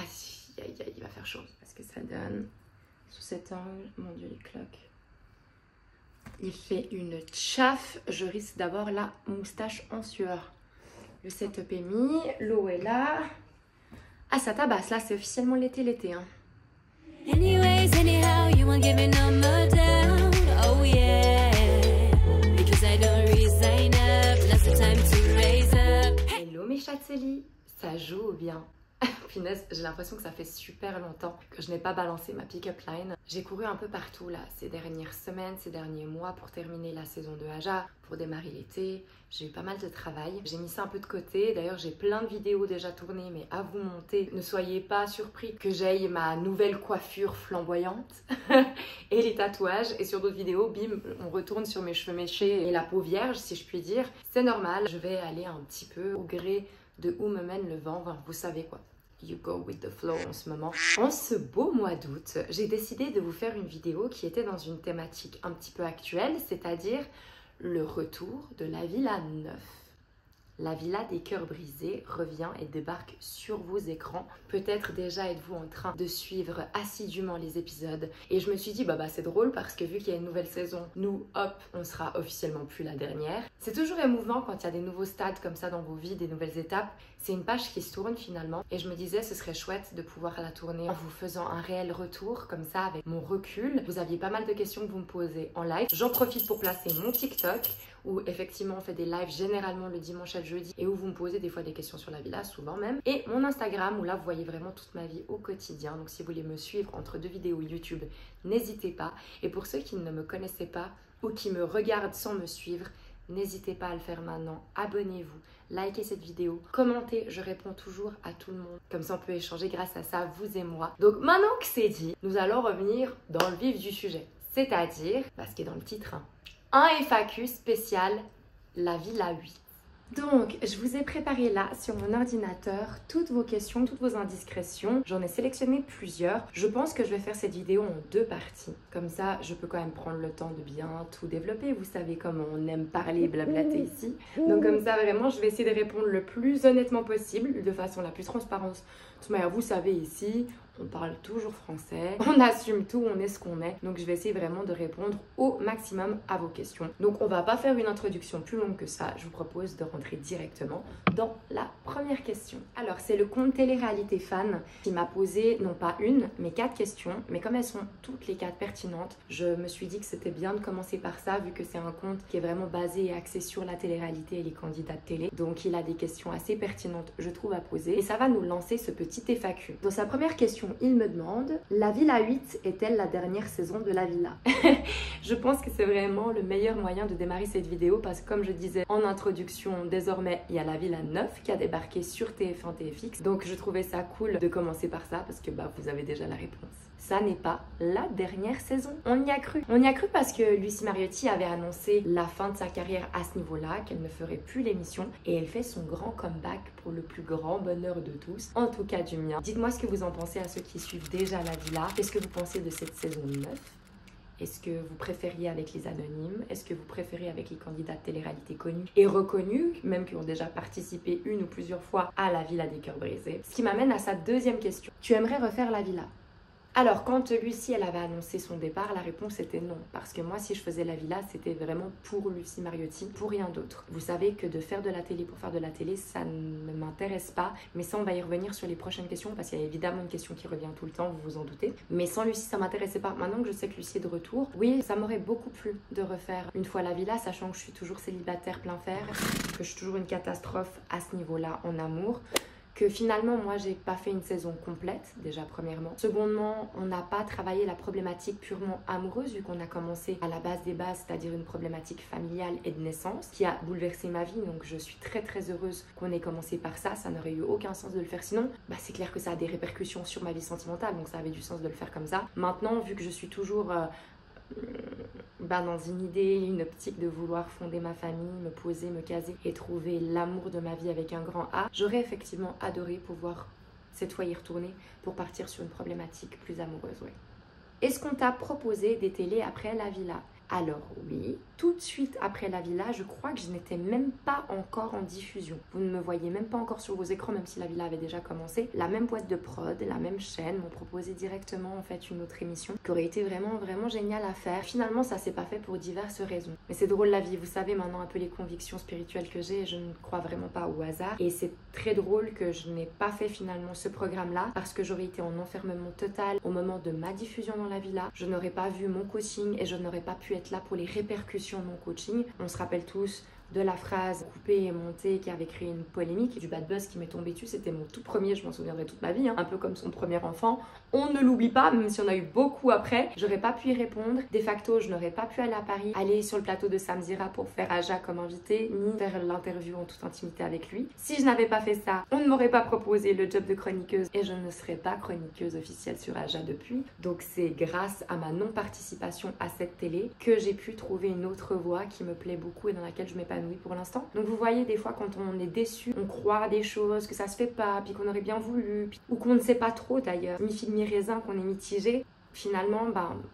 si, il va faire chaud. Parce que ça donne sous cet angle, mon dieu les cloques. Il fait une chauffe, je risque d'avoir la moustache en sueur. Le setup est mis, l'eau est là. Ah ça tabasse, là c'est officiellement l'été hein. Anyways, anyhow, you won't give me no more down. Oh yeah, because I don't resign up. Now's the time to raise up. Hello mes chatselis, ça joue bien. Punaise, j'ai l'impression que ça fait super longtemps que je n'ai pas balancé ma pick-up line. J'ai couru un peu partout là ces dernières semaines, ces derniers mois pour terminer la saison de Aja, pour démarrer l'été. J'ai eu pas mal de travail. J'ai mis ça un peu de côté. D'ailleurs, j'ai plein de vidéos déjà tournées, mais à vous monter. Ne soyez pas surpris que j'aille ma nouvelle coiffure flamboyante et les tatouages. Et sur d'autres vidéos, bim, on retourne sur mes cheveux méchés et la peau vierge, si je puis dire. C'est normal. Je vais aller un petit peu au gré de où me mène le vent. Enfin, vous savez quoi. You go with the flow en ce moment. En ce beau mois d'août, j'ai décidé de vous faire une vidéo qui était dans une thématique un petit peu actuelle, c'est-à-dire le retour de la Villa 9. La Villa des cœurs brisés revient et débarque sur vos écrans. Peut-être déjà êtes-vous en train de suivre assidûment les épisodes. Et je me suis dit, bah c'est drôle parce que vu qu'il y a une nouvelle saison, nous, hop, on sera officiellement plus la dernière. C'est toujours émouvant quand il y a des nouveaux stades comme ça dans vos vies, des nouvelles étapes. C'est une page qui se tourne finalement. Et je me disais, ce serait chouette de pouvoir la tourner en vous faisant un réel retour comme ça avec mon recul. Vous aviez pas mal de questions que vous me posez en live. J'en profite pour placer mon TikTok où effectivement on fait des lives généralement le dimanche et le jeudi et où vous me posez des fois des questions sur la villa, souvent même. Et mon Instagram où là vous voyez vraiment toute ma vie au quotidien. Donc si vous voulez me suivre entre deux vidéos YouTube, n'hésitez pas. Et pour ceux qui ne me connaissaient pas ou qui me regardent sans me suivre, n'hésitez pas à le faire maintenant. Abonnez-vous, likez cette vidéo, commentez, je réponds toujours à tout le monde. Comme ça on peut échanger grâce à ça, vous et moi. Donc maintenant que c'est dit, nous allons revenir dans le vif du sujet. C'est-à-dire, parce qu'il est dans le titre, un FAQ spécial, la Villa 8. Donc, je vous ai préparé là, sur mon ordinateur, toutes vos questions, toutes vos indiscrétions. J'en ai sélectionné plusieurs. Je pense que je vais faire cette vidéo en 2 parties. Comme ça, je peux quand même prendre le temps de bien tout développer. Vous savez comment on aime parler et blablater ici. Donc comme ça, vraiment, je vais essayer de répondre le plus honnêtement possible, de façon la plus transparente. De toute manière, vous savez ici, on parle toujours français, on assume tout, on est ce qu'on est. Donc je vais essayer vraiment de répondre au maximum à vos questions. Donc on va pas faire une introduction plus longue que ça. Je vous propose de rentrer directement dans la première question. Alors c'est le compte Télé-Réalité Fan qui m'a posé non pas une, mais 4 questions. Mais comme elles sont toutes les 4 pertinentes, je me suis dit que c'était bien de commencer par ça vu que c'est un compte qui est vraiment basé et axé sur la télé-réalité et les candidats de télé. Donc il a des questions assez pertinentes, je trouve, à poser. Et ça va nous lancer ce petit FAQ. Dans sa première question, il me demande: la Villa 8 est-elle la dernière saison de la Villa? Je pense que c'est vraiment le meilleur moyen de démarrer cette vidéo parce que comme je disais en introduction, désormais il y a la Villa 9 qui a débarqué sur TF1 TFX. Donc je trouvais ça cool de commencer par ça parce que vous avez déjà la réponse. Ça n'est pas la dernière saison. On y a cru. On y a cru parce que Lucie Mariotti avait annoncé la fin de sa carrière à ce niveau-là, qu'elle ne ferait plus l'émission et elle fait son grand comeback pour le plus grand bonheur de tous, en tout cas du mien. Dites-moi ce que vous en pensez à ceux qui suivent déjà la Villa. Qu'est-ce que vous pensez de cette saison 9? Est-ce que vous préfériez avec les anonymes? Est-ce que vous préférez avec les candidats de télé-réalité connus et reconnus, même qui ont déjà participé une ou plusieurs fois à la Villa des cœurs brisés? Ce qui m'amène à sa deuxième question. Tu aimerais refaire la Villa? Alors, quand Lucie, elle avait annoncé son départ, la réponse était non. Parce que moi, si je faisais la Villa, c'était vraiment pour Lucie Mariotti, pour rien d'autre. Vous savez que de faire de la télé pour faire de la télé, ça ne m'intéresse pas. Mais ça, on va y revenir sur les prochaines questions, parce qu'il y a évidemment une question qui revient tout le temps, vous vous en doutez. Mais sans Lucie, ça m'intéressait pas. Maintenant que je sais que Lucie est de retour, oui, ça m'aurait beaucoup plu de refaire une fois la Villa, sachant que je suis toujours célibataire plein fer, que je suis toujours une catastrophe à ce niveau-là en amour. Que finalement moi j'ai pas fait une saison complète déjà premièrement. Secondement, on n'a pas travaillé la problématique purement amoureuse vu qu'on a commencé à la base des bases, c'est-à-dire une problématique familiale et de naissance qui a bouleversé ma vie. Donc je suis très heureuse qu'on ait commencé par ça. Ça n'aurait eu aucun sens de le faire sinon. C'est clair que ça a des répercussions sur ma vie sentimentale, donc ça avait du sens de le faire comme ça. Maintenant, vu que je suis toujours dans une idée, une optique de vouloir fonder ma famille, me poser, me caser et trouver l'amour de ma vie avec un grand A, j'aurais effectivement adoré pouvoir cette fois y retourner pour partir sur une problématique plus amoureuse. Ouais. Est-ce qu'on t'a proposé des télés après la Villa? Alors oui, tout de suite après la villa, je crois que je n'étais même pas encore en diffusion. Vous ne me voyez même pas encore sur vos écrans, même si la villa avait déjà commencé. La même boîte de prod, la même chaîne m'ont proposé directement en fait une autre émission qui aurait été vraiment géniale à faire. Finalement, ça s'est pas fait pour diverses raisons. Mais c'est drôle la vie, vous savez maintenant un peu les convictions spirituelles que j'ai, je ne crois vraiment pas au hasard. Et c'est très drôle que je n'ai pas fait finalement ce programme-là parce que j'aurais été en enfermement total au moment de ma diffusion dans la villa. Je n'aurais pas vu mon coaching et je n'aurais pas pu être là pour les répercussions de mon coaching. On se rappelle tous de la phrase coupée et montée qui avait créé une polémique, du bad buzz qui m'est tombé dessus. C'était mon tout premier, je m'en souviendrai toute ma vie, un peu comme son premier enfant. On ne l'oublie pas, même si on a eu beaucoup après. J'aurais pas pu y répondre. De facto, je n'aurais pas pu aller à Paris, aller sur le plateau de Samzira pour faire Aja comme invité, ni faire l'interview en toute intimité avec lui. Si je n'avais pas fait ça, on ne m'aurait pas proposé le job de chroniqueuse et je ne serais pas chroniqueuse officielle sur Aja depuis. Donc c'est grâce à ma non-participation à cette télé que j'ai pu trouver une autre voie qui me plaît beaucoup et dans laquelle je m'épanouis pour l'instant. Donc vous voyez, des fois quand on est déçu, on croit des choses, que ça se fait pas, puis qu'on aurait bien voulu, ou qu'on ne sait pas trop d'ailleurs, mi-figue mi-raisin, qu'on est mitigé, finalement,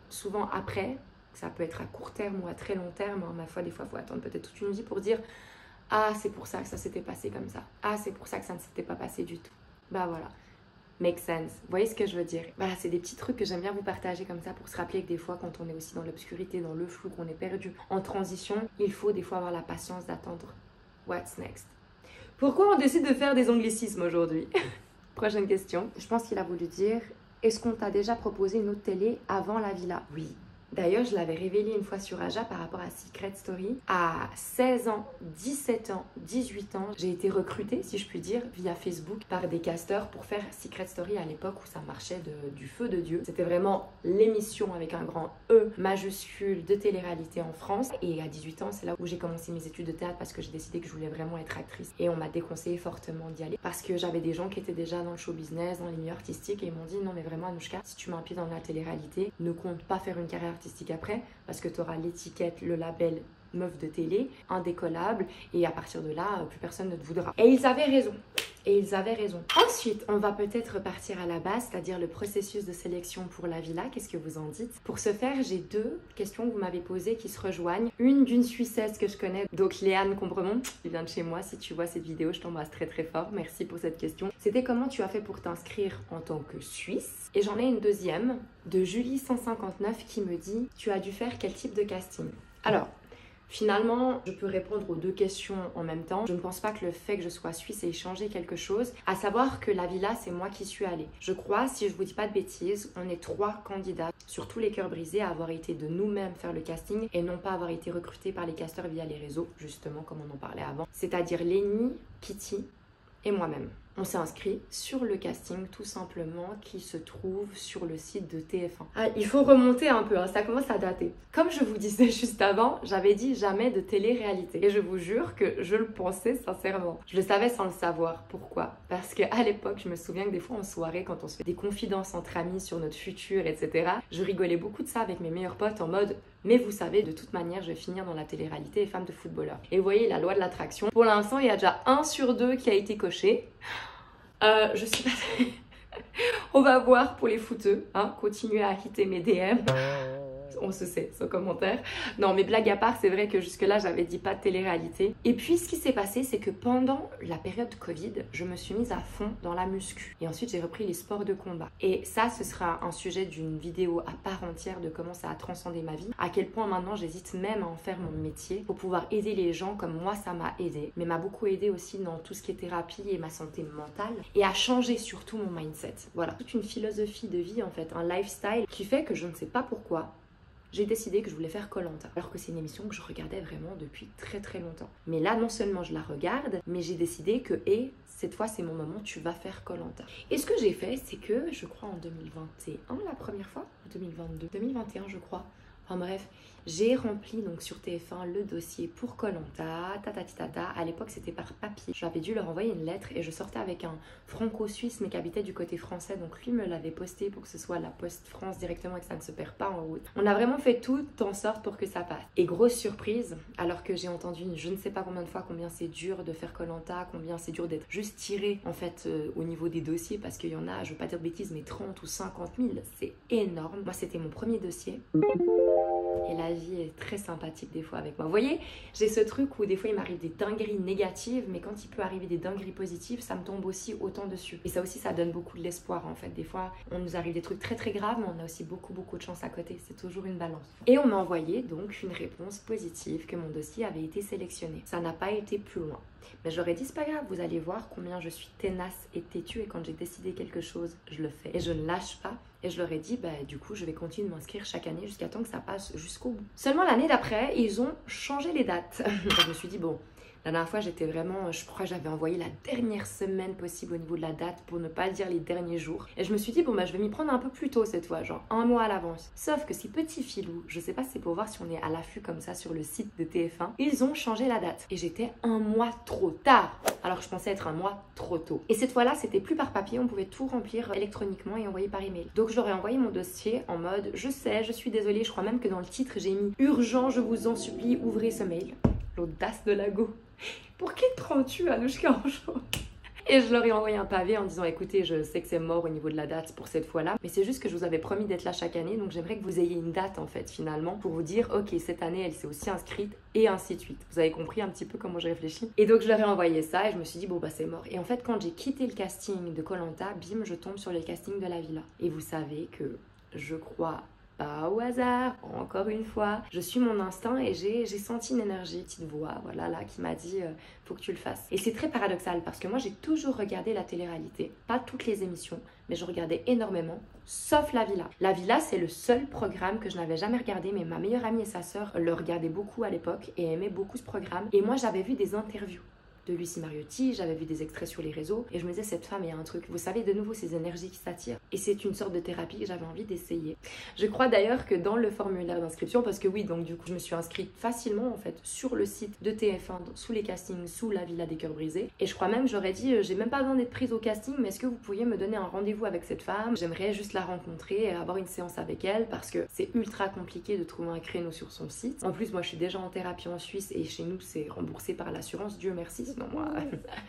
souvent après, ça peut être à court terme ou à très long terme, ma foi, des fois il faut attendre peut-être toute une vie pour dire « Ah, c'est pour ça que ça s'était passé comme ça. Ah, c'est pour ça que ça ne s'était pas passé du tout. » Bah voilà. Make sense. Vous voyez ce que je veux dire? Voilà, c'est des petits trucs que j'aime bien vous partager comme ça pour se rappeler que des fois, quand on est aussi dans l'obscurité, dans le flou, qu'on est perdu, en transition, il faut des fois avoir la patience d'attendre what's next. Pourquoi on décide de faire des anglicismes aujourd'hui? Prochaine question. Je pense qu'il a voulu dire, est-ce qu'on t'a déjà proposé une autre télé avant la villa? Oui. D'ailleurs, je l'avais révélé une fois sur Aja par rapport à Secret Story. À 16 ans, 17 ans, 18 ans, j'ai été recrutée, si je puis dire, via Facebook par des casteurs pour faire Secret Story à l'époque où ça marchait du feu de Dieu. C'était vraiment l'émission avec un grand E majuscule de télé-réalité en France. Et à 18 ans, c'est là où j'ai commencé mes études de théâtre parce que j'ai décidé que je voulais vraiment être actrice. Et on m'a déconseillé fortement d'y aller parce que j'avais des gens qui étaient déjà dans le show business, dans les milieux artistiques et ils m'ont dit non mais vraiment Anouchka, si tu mets un pied dans la télé-réalité, ne compte pas faire une carrière artistique après parce que tu auras l'étiquette, le label meuf de télé, indécollable et à partir de là, plus personne ne te voudra. Et ils avaient raison. Et ils avaient raison. Ensuite, on va peut-être partir à la base, c'est-à-dire le processus de sélection pour la villa. Qu'est-ce que vous en dites? Pour ce faire, j'ai deux questions que vous m'avez posées qui se rejoignent. Une d'une Suissesse que je connais, donc Léane Combremont, qui vient de chez moi. Si tu vois cette vidéo, je t'embrasse très très fort. Merci pour cette question. C'était comment tu as fait pour t'inscrire en tant que Suisse? Et j'en ai une deuxième de Julie159 qui me dit, tu as dû faire quel type de casting? Alors, finalement, je peux répondre aux deux questions en même temps. Je ne pense pas que le fait que je sois suisse ait changé quelque chose. À savoir que la villa, c'est moi qui suis allée. Je crois, si je vous dis pas de bêtises, on est 3 candidats sur tous les cœurs brisés à avoir été de nous-mêmes faire le casting et non pas avoir été recrutés par les casteurs via les réseaux, justement comme on en parlait avant. C'est-à-dire Lénie, Kitty et moi-même. On s'est inscrit sur le casting tout simplement qui se trouve sur le site de TF1. Ah, il faut remonter un peu, hein, ça commence à dater. Comme je vous disais juste avant, j'avais dit jamais de télé-réalité. Et je vous jure que je le pensais sincèrement. Je le savais sans le savoir. Pourquoi? Parce qu'à l'époque, je me souviens que des fois en soirée, quand on se fait des confidences entre amis sur notre futur, etc., je rigolais beaucoup de ça avec mes meilleurs potes en mode « Mais vous savez, de toute manière, je vais finir dans la télé-réalité et femme de footballeur. » Et vous voyez, la loi de l'attraction. Pour l'instant, il y a déjà 1 sur 2 qui a été coché. Je suis pas... On va voir pour les footeux, hein, continuez à hitter mes DM. On se sait, sans commentaire. Non, mais blague à part, c'est vrai que jusque-là, j'avais dit pas de télé-réalité. Et puis, ce qui s'est passé, c'est que pendant la période Covid, je me suis mise à fond dans la muscu. Et ensuite, j'ai repris les sports de combat. Et ça, ce sera un sujet d'une vidéo à part entière de comment ça a transcendé ma vie. À quel point maintenant, j'hésite même à en faire mon métier pour pouvoir aider les gens comme moi, ça m'a aidé. Mais m'a beaucoup aidé aussi dans tout ce qui est thérapie et ma santé mentale. Et à changer surtout mon mindset. Voilà, toute une philosophie de vie en fait, un lifestyle qui fait que je ne sais pas pourquoi, j'ai décidé que je voulais faire Koh-Lanta, alors que c'est une émission que je regardais vraiment depuis très très longtemps. Mais là, non seulement je la regarde, mais j'ai décidé que, cette fois c'est mon moment, tu vas faire Koh-Lanta. Et ce que j'ai fait, c'est que, je crois en 2021, la première fois, 2022, 2021 je crois, enfin bref, j'ai rempli donc sur TF1 le dossier pour Koh-Lanta, tatatatata. À l'époque c'était par papier. J'avais dû leur envoyer une lettre et je sortais avec un franco-suisse mais qui habitait du côté français. Donc lui me l'avait posté pour que ce soit la Poste France directement et que ça ne se perd pas en route. On a vraiment fait tout en sorte pour que ça passe. Et grosse surprise, alors que j'ai entendu je ne sais pas combien de fois combien c'est dur de faire Koh-Lanta, combien c'est dur d'être juste tiré en fait au niveau des dossiers parce qu'il y en a, je veux pas dire de bêtises, mais 30 ou 50 000, c'est énorme. Moi c'était mon premier dossier. Et la vie est très sympathique des fois avec moi. Vous voyez, j'ai ce truc où des fois il m'arrive des dingueries négatives, mais quand il peut arriver des dingueries positives, ça me tombe aussi autant dessus. Et ça aussi, ça donne beaucoup de l'espoir en fait. Des fois, on nous arrive des trucs très très graves, mais on a aussi beaucoup de chance à côté. C'est toujours une balance. Et on m'a envoyé donc une réponse positive que mon dossier avait été sélectionné. Ça n'a pas été plus loin. Mais j'aurais dit, c'est pas grave, vous allez voir combien je suis tenace et têtue et quand j'ai décidé quelque chose, je le fais. Et je ne lâche pas. Et je leur ai dit, bah, du coup, je vais continuer de m'inscrire chaque année jusqu'à temps que ça passe jusqu'au bout. Seulement l'année d'après, ils ont changé les dates. Je me suis dit, bon, la dernière fois, j'étais vraiment, je crois que j'avais envoyé la dernière semaine possible au niveau de la date pour ne pas dire les derniers jours. Et je me suis dit, bon, bah, je vais m'y prendre un peu plus tôt cette fois, genre 1 mois à l'avance. Sauf que ces petits filous, je sais pas si c'est pour voir si on est à l'affût comme ça sur le site de TF1, ils ont changé la date. Et j'étais 1 mois trop tard. Alors je pensais être 1 mois trop tôt. Et cette fois-là, c'était plus par papier, on pouvait tout remplir électroniquement et envoyer par email. Donc je leur ai envoyé mon dossier en mode, je sais, je suis désolée, je crois même que dans le titre, j'ai mis urgent, je vous en supplie, ouvrez ce mail. L'audace de la go. Pour qui te prends-tu, Anouchka Anjou? Et je leur ai envoyé un pavé en disant, écoutez, je sais que c'est mort au niveau de la date pour cette fois-là, mais c'est juste que je vous avais promis d'être là chaque année, donc j'aimerais que vous ayez une date en fait finalement pour vous dire, ok, cette année elle s'est aussi inscrite et ainsi de suite. Vous avez compris un petit peu comment j'ai réfléchi. Et donc je leur ai envoyé ça et je me suis dit, bon bah c'est mort. Et en fait quand j'ai quitté le casting de Koh-Lanta, bim, je tombe sur les castings de la villa. Et vous savez que je crois pas au hasard, encore une fois. Je suis mon instinct et j'ai senti une énergie, petite voix, voilà, là, qui m'a dit faut que tu le fasses. Et c'est très paradoxal parce que moi, j'ai toujours regardé la télé-réalité. Pas toutes les émissions, mais je regardais énormément, sauf La Villa. La Villa, c'est le seul programme que je n'avais jamais regardé, mais ma meilleure amie et sa sœur le regardaient beaucoup à l'époque et aimaient beaucoup ce programme. Et moi, j'avais vu des interviews de Lucie Mariotti, j'avais vu des extraits sur les réseaux et je me disais, cette femme, il y a un truc, vous savez, de nouveau ces énergies qui s'attirent et c'est une sorte de thérapie que j'avais envie d'essayer. Je crois d'ailleurs que dans le formulaire d'inscription, parce que oui, donc du coup je me suis inscrite facilement en fait sur le site de TF1, sous les castings, sous la Villa des Cœurs Brisés, et je crois même, j'aurais dit, j'ai même pas besoin d'être prise au casting, mais est-ce que vous pourriez me donner un rendez-vous avec cette femme? J'aimerais juste la rencontrer et avoir une séance avec elle parce que c'est ultra compliqué de trouver un créneau sur son site. En plus, moi je suis déjà en thérapie en Suisse et chez nous c'est remboursé par l'assurance, Dieu merci, sinon moi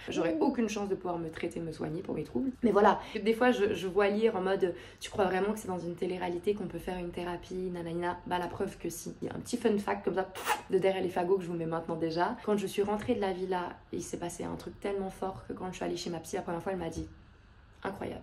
j'aurais aucune chance de pouvoir me traiter, me soigner pour mes troubles. Mais voilà, des fois je vois lire en mode tu crois vraiment que c'est dans une télé-réalité qu'on peut faire une thérapie, nanana. Bah la preuve que si. Il y a un petit fun fact comme ça de derrière les fagots que je vous mets maintenant déjà. Quand je suis rentrée de la villa, il s'est passé un truc tellement fort que quand je suis allée chez ma psy la première fois, elle m'a dit incroyable.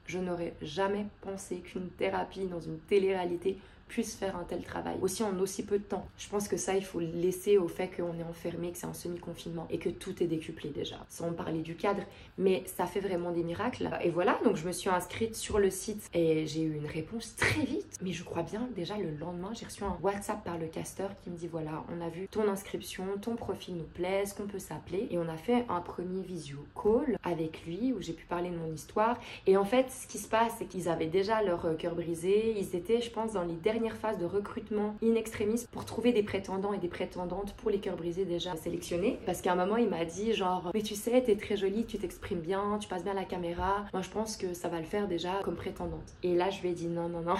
Je n'aurais jamais pensé qu'une thérapie dans une télé-réalité puisse faire un tel travail, aussi en aussi peu de temps. Je pense que ça, il faut le laisser au fait qu'on est enfermé, que c'est un semi-confinement et que tout est décuplé déjà, sans parler du cadre, mais ça fait vraiment des miracles. Et voilà, donc je me suis inscrite sur le site et j'ai eu une réponse très vite, mais je crois bien, déjà le lendemain, j'ai reçu un WhatsApp par le casteur qui me dit voilà, on a vu ton inscription, ton profil nous plaît, est-ce qu'on peut s'appeler? Et on a fait un premier visio call avec lui où j'ai pu parler de mon histoire. Et en fait, ce qui se passe, c'est qu'ils avaient déjà leur cœur brisé, ils étaient, je pense, dans les dernières phase de recrutement in extremis pour trouver des prétendants et des prétendantes pour les cœurs brisés déjà sélectionnés. Parce qu'à un moment, il m'a dit genre, mais tu sais, t'es très jolie, tu t'exprimes bien, tu passes bien à la caméra. Moi, je pense que ça va le faire déjà comme prétendante. Et là, je lui ai dit non, non, non.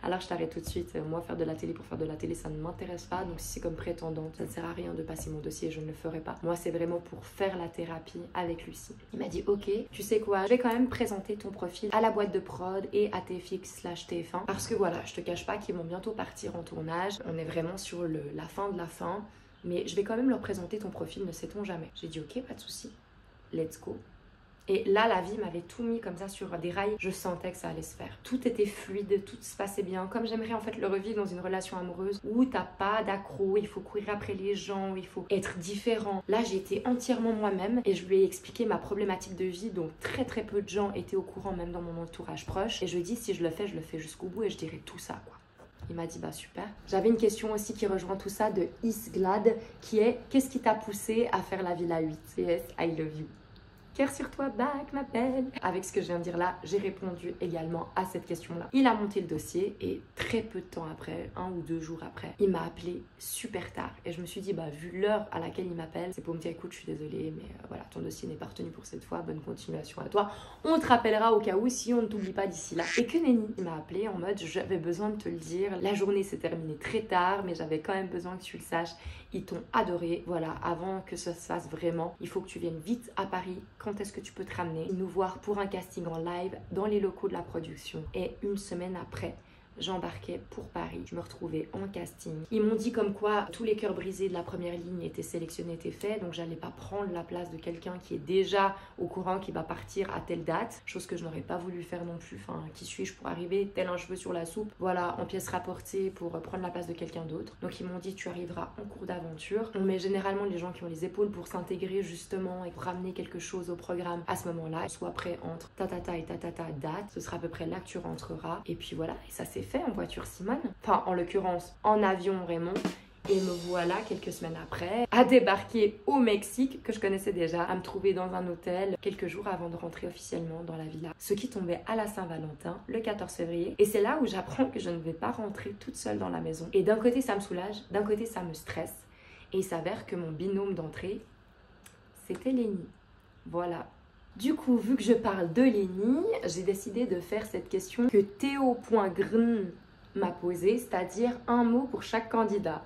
Alors je t'arrête tout de suite, moi faire de la télé pour faire de la télé ça ne m'intéresse pas, donc si c'est comme prétendante ça ne sert à rien de passer mon dossier, je ne le ferai pas. Moi c'est vraiment pour faire la thérapie avec Lucie. Il m'a dit ok, tu sais quoi, je vais quand même présenter ton profil à la boîte de prod et à TFX/TF1 parce que voilà, je te cache pas qu'ils vont bientôt partir en tournage, on est vraiment sur la fin de la fin, mais je vais quand même leur présenter ton profil, ne sait-on jamais. J'ai dit ok, pas de souci, let's go. Et là, la vie m'avait tout mis comme ça sur des rails. Je sentais que ça allait se faire. Tout était fluide, tout se passait bien. Comme j'aimerais en fait le revivre dans une relation amoureuse où t'as pas d'accro, il faut courir après les gens, où il faut être différent. Là, j'ai été entièrement moi-même et je lui ai expliqué ma problématique de vie. Donc très très peu de gens étaient au courant, même dans mon entourage proche. Et je lui ai dit si je le fais jusqu'au bout et je dirai tout ça quoi. Il m'a dit bah super. J'avais une question aussi qui rejoint tout ça de Isglad qui est qu'est-ce qui t'a poussé à faire la Villa 8? PS, I love you. Cœur sur toi, back, ma belle. Avec ce que je viens de dire là, j'ai répondu également à cette question-là. Il a monté le dossier et très peu de temps après, 1 ou 2 jours après, il m'a appelé super tard. Et je me suis dit, bah vu l'heure à laquelle il m'appelle, c'est pour me dire, écoute, je suis désolée, mais voilà, ton dossier n'est pas retenu pour cette fois, bonne continuation à toi. On te rappellera au cas où si on ne t'oublie pas d'ici là. Et que nenni, il m'a appelé en mode, j'avais besoin de te le dire. La journée s'est terminée très tard, mais j'avais quand même besoin que tu le saches. Ils t'ont adoré, voilà, avant que ça se fasse vraiment, il faut que tu viennes vite à Paris. Quand est-ce que tu peux te ramener nous voir pour un casting en live dans les locaux de la production? Et 1 semaine après, j'embarquais pour Paris. Je me retrouvais en casting. Ils m'ont dit comme quoi tous les cœurs brisés de la première ligne étaient sélectionnés, étaient faits, donc j'allais pas prendre la place de quelqu'un qui est déjà au courant qui va partir à telle date, chose que je n'aurais pas voulu faire non plus. Enfin, qui suis-je pour arriver tel un cheveu sur la soupe, voilà, en pièces rapportées pour prendre la place de quelqu'un d'autre. Donc ils m'ont dit tu arriveras en cours d'aventure. On met généralement les gens qui ont les épaules pour s'intégrer justement et pour ramener quelque chose au programme à ce moment-là, soit prêt entre tatata et tatata date, ce sera à peu près là que tu rentreras. Et puis voilà, et ça s'est fait en voiture Simone, enfin en l'occurrence en avion Raymond. Et me voilà quelques semaines après à débarquer au Mexique, que je connaissais déjà, à me trouver dans un hôtel quelques jours avant de rentrer officiellement dans la villa. Ce qui tombait à la Saint-Valentin, le 14 février. Et c'est là où j'apprends que je ne vais pas rentrer toute seule dans la maison. Et d'un côté ça me soulage, d'un côté ça me stresse. Et il s'avère que mon binôme d'entrée, c'était Lénie. Voilà. Du coup, vu que je parle de Lénie, j'ai décidé de faire cette question que Théo.grn m'a posée, c'est-à-dire un mot pour chaque candidat.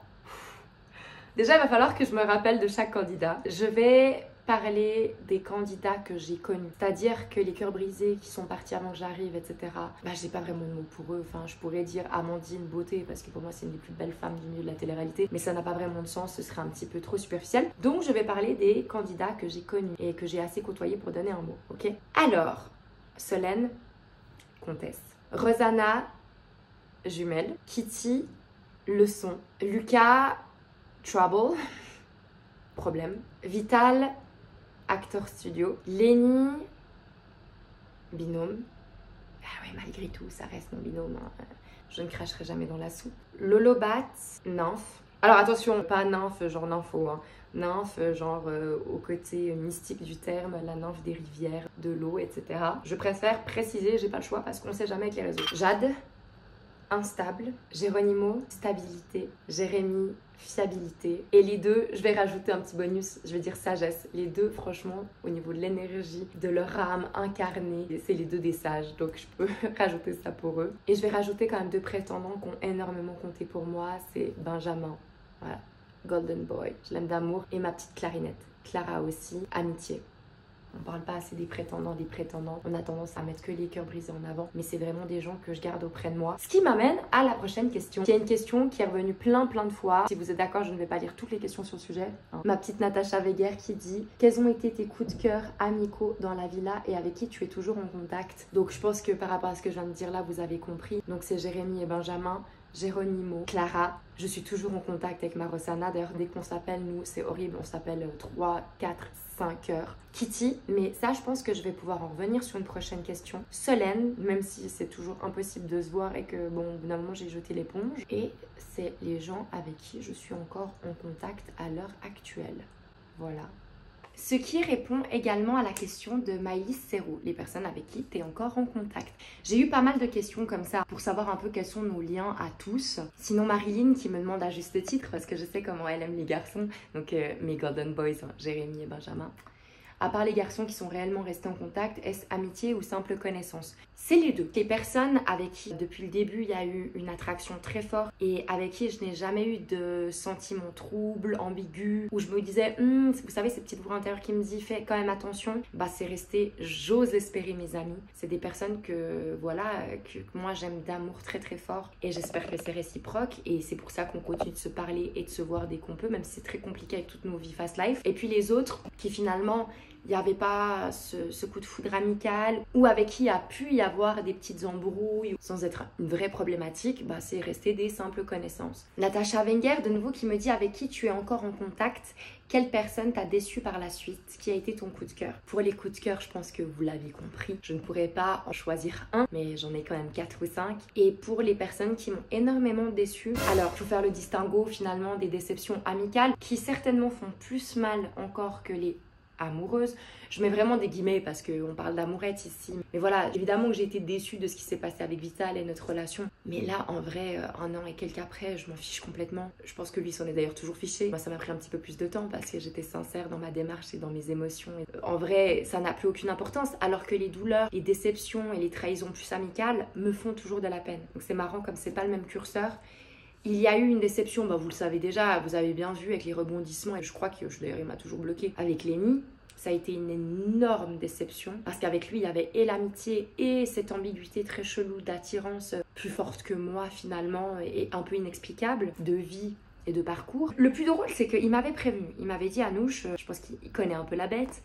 Déjà, il va falloir que je me rappelle de chaque candidat. Je vais parler des candidats que j'ai connus. C'est-à-dire que les cœurs brisés qui sont partis avant que j'arrive, etc. Bah, j'ai pas vraiment de mots pour eux. Enfin, je pourrais dire Amandine Beauté, parce que pour moi, c'est une des plus belles femmes du milieu de la télé-réalité. Mais ça n'a pas vraiment de sens, ce serait un petit peu trop superficiel. Donc, je vais parler des candidats que j'ai connus et que j'ai assez côtoyés pour donner un mot, ok? Alors, Solène, comtesse. Rosanna, jumelle. Kitty, leçon. Lucas, trouble, problème. Vital, acteur studio. Lénie, binôme. Ah ouais, malgré tout, ça reste mon binôme. Hein. Je ne cracherai jamais dans la soupe. Lolobat, nymphe. Alors attention, pas nymphe genre nympho. Hein. Nymphe genre au côté mystique du terme, la nymphe des rivières, de l'eau, etc. Je préfère préciser, j'ai pas le choix parce qu'on sait jamais avec les réseaux. Jade, instable. Geronimo, stabilité. Jérémy, fiabilité. Et les deux, je vais rajouter un petit bonus, je vais dire sagesse. Les deux, franchement, au niveau de l'énergie, de leur âme incarnée, c'est les deux des sages. Donc je peux rajouter ça pour eux. Et je vais rajouter quand même deux prétendants qui ont énormément compté pour moi. C'est Benjamin, voilà, Golden Boy, je l'aime d'amour. Et ma petite clarinette, Clara aussi, amitié. On parle pas assez des prétendants, on a tendance à mettre que les cœurs brisés en avant, mais c'est vraiment des gens que je garde auprès de moi. Ce qui m'amène à la prochaine question, qui est une question qui est revenue plein de fois. Si vous êtes d'accord, je ne vais pas lire toutes les questions sur le sujet. Hein. Ma petite Natacha Weger qui dit « Quels ont été tes coups de cœur amicaux dans la villa et avec qui tu es toujours en contact ?» Donc je pense que par rapport à ce que je viens de dire là, vous avez compris. Donc c'est Jérémy et Benjamin. Geronimo, Clara, je suis toujours en contact avec ma Rosanna. D'ailleurs, dès qu'on s'appelle, nous, c'est horrible, on s'appelle 3, 4, 5 heures. Kitty, mais ça, je pense que je vais pouvoir en revenir sur une prochaine question. Solène, même si c'est toujours impossible de se voir et que, bon, au bout d'un moment, j'ai jeté l'éponge. Et c'est les gens avec qui je suis encore en contact à l'heure actuelle. Voilà. Ce qui répond également à la question de Maïs Serrault, les personnes avec qui tu es encore en contact. J'ai eu pas mal de questions comme ça pour savoir un peu quels sont nos liens à tous. Sinon Marilyn qui me demande à juste titre, parce que je sais comment elle aime les garçons, donc mes Golden Boys, hein, Jérémy et Benjamin. À part les garçons qui sont réellement restés en contact, est-ce amitié ou simple connaissance? C'est les deux. Les personnes avec qui, depuis le début, il y a eu une attraction très forte et avec qui je n'ai jamais eu de sentiments troubles, ambigus, où je me disais, vous savez, cette petite voix intérieure qui me dit, fais quand même attention, bah c'est resté, j'ose espérer, mes amis. C'est des personnes que, voilà, que moi j'aime d'amour très fort et j'espère que c'est réciproque et c'est pour ça qu'on continue de se parler et de se voir dès qu'on peut, même si c'est très compliqué avec toutes nos vies fast life. Et puis les autres qui finalement, il n'y avait pas ce coup de foudre amical ou avec qui il a pu y avoir des petites embrouilles sans être une vraie problématique, bah c'est resté des simples connaissances. Natacha Wenger, de nouveau, qui me dit avec qui tu es encore en contact, quelle personne t'a déçu par la suite, qui a été ton coup de cœur. Pour les coups de cœur, je pense que vous l'avez compris, je ne pourrais pas en choisir un, mais j'en ai quand même 4 ou 5. Et pour les personnes qui m'ont énormément déçue, alors il faut faire le distinguo finalement des déceptions amicales qui certainement font plus mal encore que les amoureuse. Je mets vraiment des guillemets parce qu'on parle d'amourette ici. Mais voilà, évidemment que j'ai été déçue de ce qui s'est passé avec Vital et notre relation. Mais là, en vrai, 1 an et quelques après, je m'en fiche complètement. Je pense que lui s'en est d'ailleurs toujours fiché. Moi, ça m'a pris un petit peu plus de temps parce que j'étais sincère dans ma démarche et dans mes émotions. En vrai, ça n'a plus aucune importance. Alors que les douleurs, les déceptions et les trahisons plus amicales me font toujours de la peine. Donc c'est marrant comme c'est pas le même curseur. Il y a eu une déception, bah vous le savez déjà, vous avez bien vu avec les rebondissements et je crois que d'ailleurs il m'a toujours bloqué avec Lénie. Ça a été une énorme déception parce qu'avec lui, il y avait et l'amitié et cette ambiguïté très chelou d'attirance plus forte que moi finalement et un peu inexplicable de vie et de parcours. Le plus drôle, c'est qu'il m'avait prévenu. Il m'avait dit, Anouche, je pense qu'il connaît un peu la bête,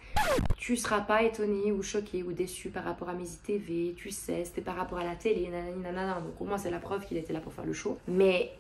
tu seras pas étonné ou choqué ou déçu par rapport à mes ITV, tu sais, c'était par rapport à la télé, nanana. Donc au moins c'est la preuve qu'il était là pour faire le show. Mais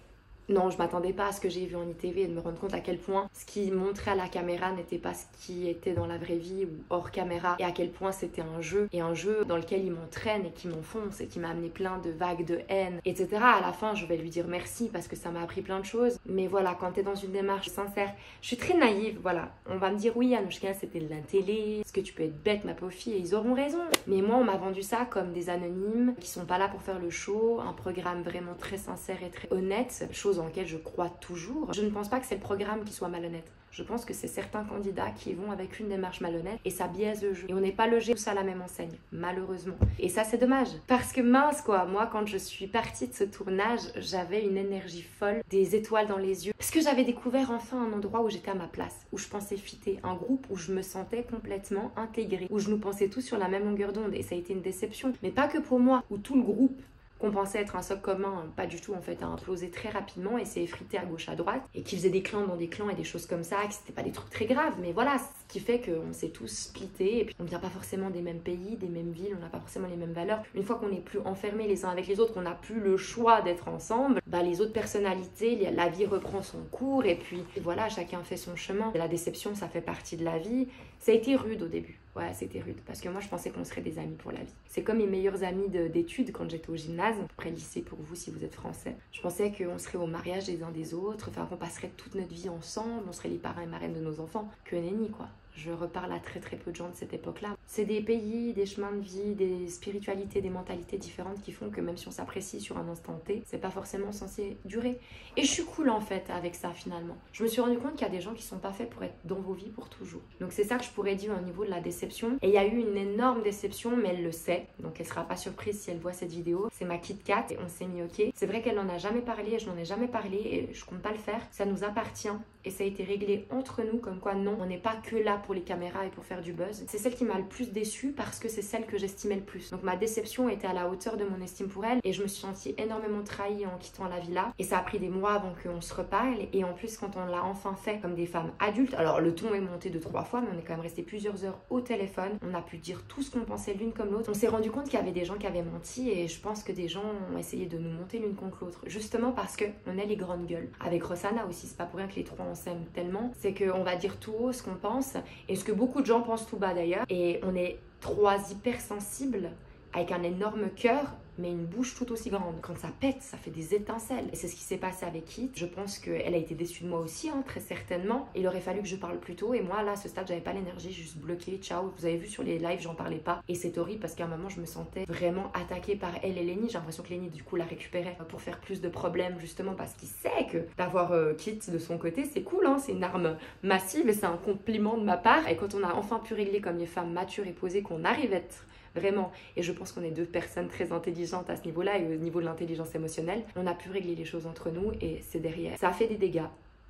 non, je m'attendais pas à ce que j'ai vu en ITV et de me rendre compte à quel point ce qui montrait à la caméra n'était pas ce qui était dans la vraie vie ou hors caméra et à quel point c'était un jeu et un jeu dans lequel il m'entraîne et qui m'enfonce et qui m'a amené plein de vagues de haine, etc. À la fin, je vais lui dire merci parce que ça m'a appris plein de choses. Mais voilà, quand t'es dans une démarche sincère, je suis très naïve, voilà. On va me dire oui, Anouchka, c'était de la télé, est-ce que tu peux être bête, ma pauvre fille? Et ils auront raison. Mais moi, on m'a vendu ça comme des anonymes qui sont pas là pour faire le show, un programme vraiment très sincère et très honnête, chose en laquelle je crois toujours. Je ne pense pas que c'est le programme qui soit malhonnête. Je pense que c'est certains candidats qui vont avec une démarche malhonnête et ça biaise le jeu. Et on n'est pas logés tous à la même enseigne, malheureusement. Et ça, c'est dommage. Parce que mince quoi, moi, quand je suis partie de ce tournage, j'avais une énergie folle, des étoiles dans les yeux. Parce que j'avais découvert enfin un endroit où j'étais à ma place, où je pensais fitter, un groupe où je me sentais complètement intégrée, où je nous pensais tous sur la même longueur d'onde. Et ça a été une déception. Mais pas que pour moi, où tout le groupe qu'on pensait être un socle commun, pas du tout en fait, a implosé très rapidement et s'est effrité à gauche à droite et qui faisait des clans dans des clans et des choses comme ça, que c'était pas des trucs très graves, mais voilà, ce qui fait qu'on s'est tous splittés et puis on vient pas forcément des mêmes pays, des mêmes villes, on n'a pas forcément les mêmes valeurs. Une fois qu'on n'est plus enfermés les uns avec les autres, qu'on n'a plus le choix d'être ensemble, bah les autres personnalités, la vie reprend son cours et puis voilà, chacun fait son chemin. Et la déception, ça fait partie de la vie. Ça a été rude au début. Ouais, c'était rude parce que moi je pensais qu'on serait des amis pour la vie. C'est comme mes meilleurs amis d'études quand j'étais au gymnase, après lycée pour vous si vous êtes français. Je pensais qu'on serait au mariage des uns des autres, enfin qu'on passerait toute notre vie ensemble, on serait les parrains et marraines de nos enfants. Que nenni quoi. Je reparle à très très peu de gens de cette époque-là. C'est des pays, des chemins de vie, des spiritualités, des mentalités différentes qui font que même si on s'apprécie sur un instant T, c'est pas forcément censé durer. Et je suis cool en fait avec ça finalement. Je me suis rendu compte qu'il y a des gens qui sont pas faits pour être dans vos vies pour toujours. Donc c'est ça que je pourrais dire au niveau de la déception. Et il y a eu une énorme déception, mais elle le sait. Donc elle sera pas surprise si elle voit cette vidéo. C'est ma Kit Kat et on s'est mis ok. C'est vrai qu'elle n'en a jamais parlé et je n'en ai jamais parlé et je compte pas le faire. Ça nous appartient et ça a été réglé entre nous comme quoi non, on n'est pas que là pour les caméras et pour faire du buzz. C'est celle qui m'a le plus déçue parce que c'est celle que j'estimais le plus. Donc ma déception était à la hauteur de mon estime pour elle et je me suis sentie énormément trahie en quittant la villa. Et ça a pris des mois avant qu'on se reparle et en plus quand on l'a enfin fait comme des femmes adultes, alors le ton est monté de 3 fois mais on est quand même resté plusieurs heures au téléphone. On a pu dire tout ce qu'on pensait l'une comme l'autre. On s'est rendu compte qu'il y avait des gens qui avaient menti et je pense que des gens ont essayé de nous monter l'une contre l'autre justement parce que on est les grandes gueules. Avec Rossana aussi, c'est pas pour rien que les trois on s'aime tellement, c'est qu'on va dire tout haut ce qu'on pense et ce que beaucoup de gens pensent tout bas d'ailleurs et on est trois hypersensibles avec un énorme cœur mais une bouche tout aussi grande. Quand ça pète, ça fait des étincelles. Et c'est ce qui s'est passé avec Kit. Je pense qu'elle a été déçue de moi aussi, hein, très certainement. Il aurait fallu que je parle plus tôt. Et moi, là, à ce stade, j'avais pas l'énergie, juste bloquée. Ciao. Vous avez vu sur les lives, j'en parlais pas. Et c'est horrible parce qu'à un moment, je me sentais vraiment attaquée par elle et Lenny. J'ai l'impression que Lenny, du coup, la récupérait pour faire plus de problèmes, justement, parce qu'il sait que d'avoir Kit de son côté, c'est cool, hein. C'est une arme massive et c'est un compliment de ma part. Et quand on a enfin pu régler comme les femmes matures et posées qu'on arrive à être vraiment, et je pense qu'on est deux personnes très intelligentes à ce niveau-là et au niveau de l'intelligence émotionnelle, on a pu régler les choses entre nous et c'est derrière. Ça a fait des dégâts.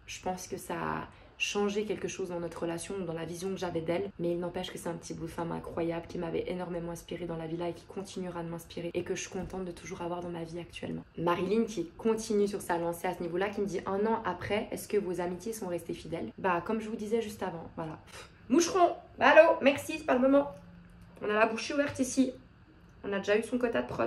Je pense que ça a changé quelque chose dans notre relation, dans la vision que j'avais d'elle, mais il n'empêche que c'est un petit bout de femme incroyable qui m'avait énormément inspirée dans la villa et qui continuera de m'inspirer et que je suis contente de toujours avoir dans ma vie actuellement. Marilyn qui continue sur sa lancée à ce niveau-là, qui me dit 1 an après, est-ce que vos amitiés sont restées fidèles? Bah comme je vous disais juste avant, voilà. Moucheron, allô, merci, c'est pas le moment. On a la bouche ouverte ici. On a déjà eu son quota de prot.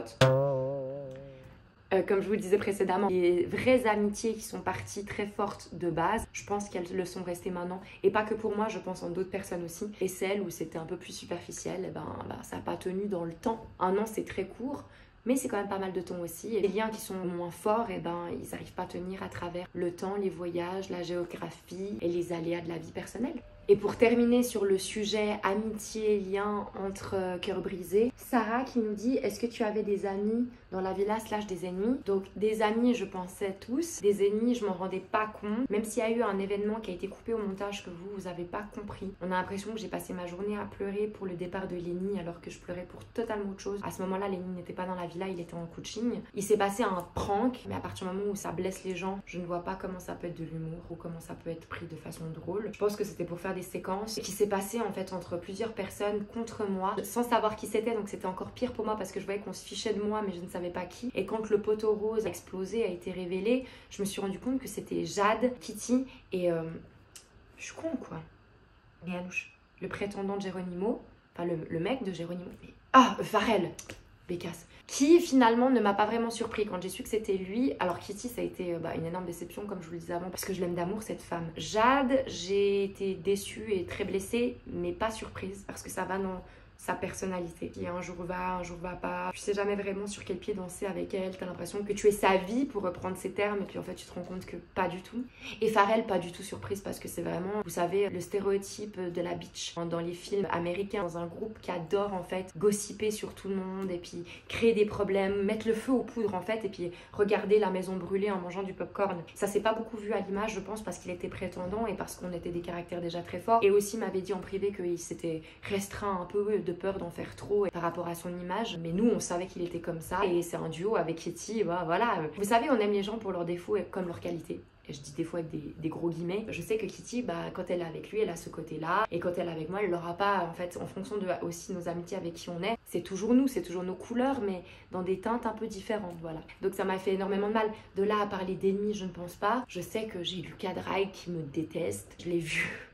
Comme je vous le disais précédemment, les vraies amitiés qui sont parties très fortes de base, je pense qu'elles le sont restées maintenant. Et pas que pour moi, je pense en d'autres personnes aussi. Et celles où c'était un peu plus superficiel, eh ben, ça n'a pas tenu dans le temps. 1 an, c'est très court. Mais c'est quand même pas mal de temps aussi. Et les liens qui sont moins forts, eh ben, ils n'arrivent pas à tenir à travers le temps, les voyages, la géographie et les aléas de la vie personnelle. Et pour terminer sur le sujet amitié, lien entre cœurs brisés, Sarah qui nous dit, est-ce que tu avais des amis dans la villa / des ennemis? Donc des amis, je pensais tous. Des ennemis, je m'en rendais pas compte. Même s'il y a eu un événement qui a été coupé au montage que vous avez pas compris. On a l'impression que j'ai passé ma journée à pleurer pour le départ de Lenny alors que je pleurais pour totalement autre chose. À ce moment-là, Lenny n'était pas dans la villa, il était en coaching. Il s'est passé un prank, mais à partir du moment où ça blesse les gens, je ne vois pas comment ça peut être de l'humour ou comment ça peut être pris de façon drôle. Je pense que c'était pour faire des séquences qui s'est passé en fait entre plusieurs personnes contre moi sans savoir qui c'était, donc c'était encore pire pour moi parce que je voyais qu'on se fichait de moi mais je ne savais pas qui. Et quand le poteau rose a explosé, a été révélé, je me suis rendu compte que c'était Jade, Kitty et je suis con quoi. Et Anouche, le prétendant de Geronimo, enfin le mec de Geronimo, Pharrell, Bécasse, qui finalement ne m'a pas vraiment surpris quand j'ai su que c'était lui. Alors Kitty, ça a été une énorme déception comme je vous le disais avant parce que je l'aime d'amour cette femme. Jade, j'ai été déçue et très blessée mais pas surprise parce que ça va dans sa personnalité. Qui un jour va pas. Tu sais jamais vraiment sur quel pied danser avec elle. T'as l'impression que tu es sa vie pour reprendre ses termes et puis en fait tu te rends compte que pas du tout. Et Pharrell, pas du tout surprise parce que c'est vraiment, vous savez, le stéréotype de la bitch dans les films américains, dans un groupe qui adore en fait gossiper sur tout le monde et puis créer des problèmes, mettre le feu aux poudres en fait et puis regarder la maison brûler en mangeant du popcorn. Ça s'est pas beaucoup vu à l'image je pense parce qu'il était prétendant et parce qu'on était des caractères déjà très forts. Et aussi m'avait dit en privé qu'il s'était restreint un peu de peur d'en faire trop par rapport à son image, mais nous on savait qu'il était comme ça et c'est un duo avec Kitty, voilà. Vous savez, on aime les gens pour leurs défauts comme leurs qualités. Et je dis des fois avec des gros guillemets. Je sais que Kitty, quand elle est avec lui, elle a ce côté-là. Et quand elle est avec moi, elle l'aura pas. En fait, en fonction de aussi nos amitiés avec qui on est, c'est toujours nous, c'est toujours nos couleurs, mais dans des teintes un peu différentes, voilà. Donc ça m'a fait énormément de mal. De là à parler d'ennemis, je ne pense pas. Je sais que j'ai Lucas Drake qui me déteste. Je l'ai vu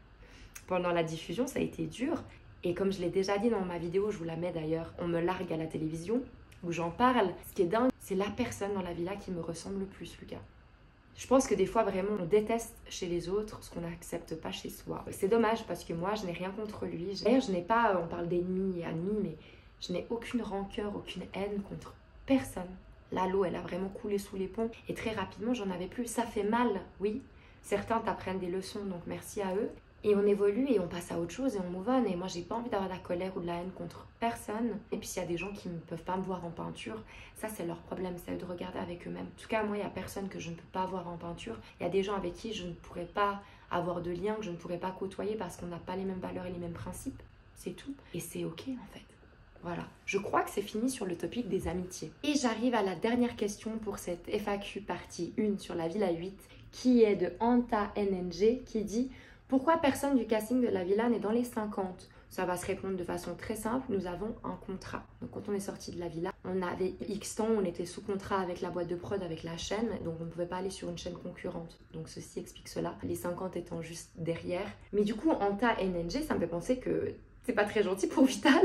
pendant la diffusion, ça a été dur. Et comme je l'ai déjà dit dans ma vidéo, je vous la mets d'ailleurs, on me largue à la télévision, où j'en parle. Ce qui est dingue, c'est la personne dans la villa qui me ressemble le plus, Lucas. Je pense que des fois, vraiment, on déteste chez les autres ce qu'on n'accepte pas chez soi. C'est dommage parce que moi, je n'ai rien contre lui. D'ailleurs, je n'ai pas, on parle d'ennemis et amis, mais je n'ai aucune rancœur, aucune haine contre personne. Là, l'eau, elle a vraiment coulé sous les ponts. Et très rapidement, j'en avais plus. Ça fait mal, oui. Certains t'apprennent des leçons, donc merci à eux. Et on évolue et on passe à autre chose et on move on. Et moi, j'ai pas envie d'avoir de la colère ou de la haine contre personne. Et puis, s'il y a des gens qui ne peuvent pas me voir en peinture, ça, c'est leur problème. C'est de regarder avec eux-mêmes. En tout cas, moi, il n'y a personne que je ne peux pas voir en peinture. Il y a des gens avec qui je ne pourrais pas avoir de lien, que je ne pourrais pas côtoyer parce qu'on n'a pas les mêmes valeurs et les mêmes principes. C'est tout. Et c'est OK, en fait. Voilà. Je crois que c'est fini sur le topic des amitiés. Et j'arrive à la dernière question pour cette FAQ partie 1 sur la Villa 8, qui est de Anta NNG, qui dit... Pourquoi personne du casting de la villa n'est dans les 50? Ça va se répondre de façon très simple, nous avons un contrat. Donc quand on est sorti de la villa, on avait X temps, on était sous contrat avec la boîte de prod, avec la chaîne, donc on ne pouvait pas aller sur une chaîne concurrente. Donc ceci explique cela, les 50 étant juste derrière. Mais du coup, Anta NNG, ça me fait penser que c'est pas très gentil pour Vital.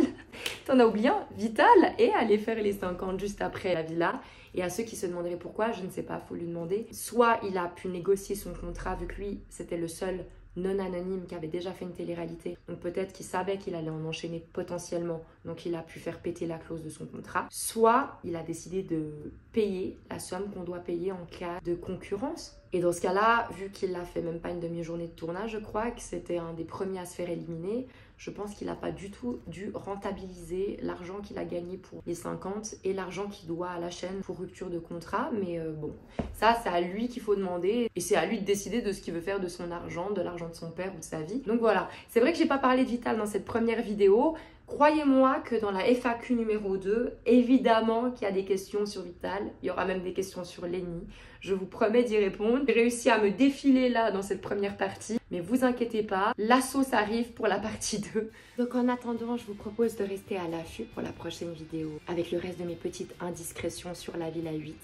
T'en as oublié un, Vital est allé faire les 50 juste après la villa. Et à ceux qui se demanderaient pourquoi, je ne sais pas, faut lui demander. Soit il a pu négocier son contrat, vu que lui, c'était le seul non anonyme qui avait déjà fait une télé-réalité. Donc peut-être qu'il savait qu'il allait en enchaîner potentiellement, donc il a pu faire péter la clause de son contrat. Soit il a décidé de payer la somme qu'on doit payer en cas de concurrence. Et dans ce cas-là, vu qu'il n'a fait même pas une demi-journée de tournage, je crois que c'était un des premiers à se faire éliminer, je pense qu'il n'a pas du tout dû rentabiliser l'argent qu'il a gagné pour les 50 et l'argent qu'il doit à la chaîne pour rupture de contrat. Mais bon, ça c'est à lui qu'il faut demander et c'est à lui de décider de ce qu'il veut faire de son argent, de l'argent de son père ou de sa vie. Donc voilà, c'est vrai que j'ai pas parlé de Vital dans cette première vidéo. Croyez-moi que dans la FAQ numéro 2, évidemment qu'il y a des questions sur Vital. Il y aura même des questions sur Lenny. Je vous promets d'y répondre. J'ai réussi à me défiler là dans cette première partie. Mais vous inquiétez pas, la sauce arrive pour la partie 2. Donc en attendant, je vous propose de rester à l'affût pour la prochaine vidéo. Avec le reste de mes petites indiscrétions sur la Villa 8.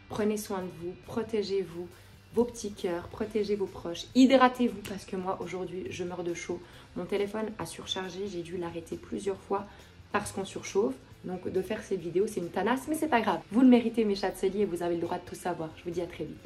Prenez soin de vous, protégez-vous. Vos petits cœurs, protégez vos proches, hydratez-vous parce que moi aujourd'hui je meurs de chaud. Mon téléphone a surchargé, j'ai dû l'arrêter plusieurs fois parce qu'on surchauffe. Donc de faire ces vidéos c'est une tanasse mais c'est pas grave. Vous le méritez mes chatseliers et vous avez le droit de tout savoir. Je vous dis à très vite.